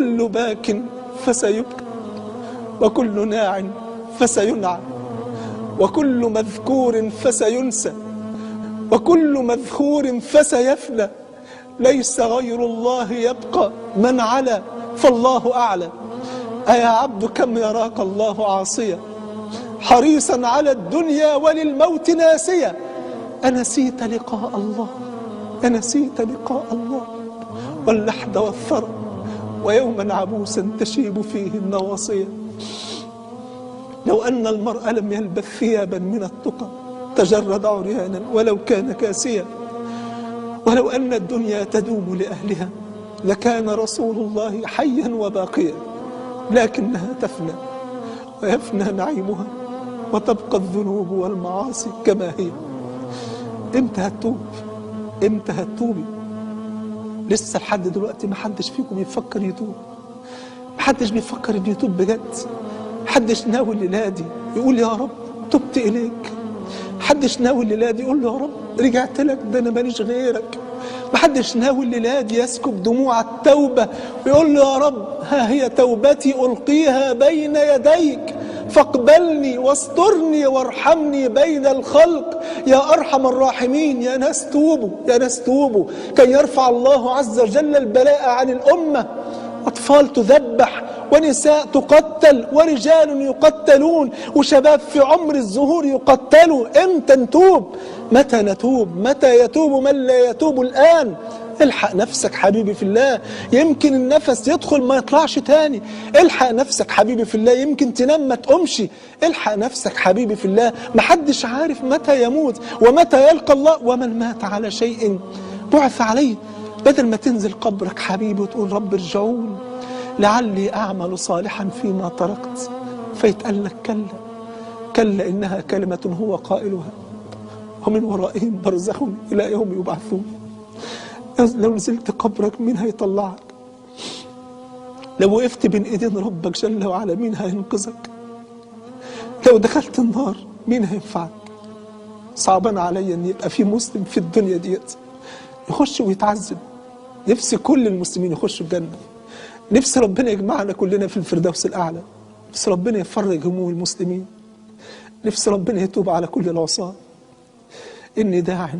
كل باك فسيبكى، وكل ناع فسينعى، وكل مذكور فسينسى، وكل مذكور فسيفنى. ليس غير الله يبقى، من علا فالله أعلى. أيا عبد كم يراك الله عاصيا، حريصا على الدنيا وللموت ناسيا. أنسيت لقاء الله، أنسيت لقاء الله، واللحد والثرى، ويوما عبوسا تشيب فيه النواصية. لو أن المرء لم يلبث ثيابا من التقى تجرد عريانا ولو كان كاسيا. ولو أن الدنيا تدوم لأهلها لكان رسول الله حيا وباقيا، لكنها تفنى ويفنى نعيمها، وتبقى الذنوب والمعاصي كما هي. امتى هتتوب؟ امتى هتتوبي؟ لسه لحد دلوقتي محدش فيكم بيفكر يتوب، محدش بيفكر انه يتوب بجد. محدش ناوي الليلة دي يقول يا رب تبت إليك، محدش ناوي الليلة دي يقول له يا رب رجعت لك، ده أنا ماليش غيرك. محدش ناوي الليلة دي يسكب دموع التوبة ويقول له يا رب ها هي توبتي ألقيها بين يديك، فاقبلني واسترني وارحمني بين الخلق يا أرحم الراحمين. يا ناس توبوا، يا ناس توبوا، كي يرفع الله عز وجل البلاء عن الأمة. أطفال تذبح، ونساء تقتل، ورجال يقتلون، وشباب في عمر الزهور يقتلوا. امتى نتوب؟ متى نتوب؟ متى يتوب من لا يتوب الآن؟ الحق نفسك حبيبي في الله، يمكن النفس يدخل ما يطلعش تاني. الحق نفسك حبيبي في الله، يمكن تنام ما تقومش. الحق نفسك حبيبي في الله، محدش عارف متى يموت ومتى يلقى الله. ومن مات على شيء بعث عليه. بدل ما تنزل قبرك حبيبي وتقول رب ارجعون لعلي أعمل صالحا فيما تركت، فيتقال لك كلا كلا إنها كلمة هو قائلها ومن ورائهم برزخ إلى يوم يبعثون. لو نزلت قبرك مين هيطلعك؟ لو وقفت بين ايدين ربك جل وعلا مين هينقذك؟ لو دخلت النار مين هينفعك؟ صعبان عليا ان يبقى في مسلم في الدنيا ديت يخش ويتعذب. نفسي كل المسلمين يخشوا الجنة، نفسي ربنا يجمعنا كلنا في الفردوس الأعلى، نفسي ربنا يفرج هموم المسلمين، نفسي ربنا يتوب على كل العصاة. إني داع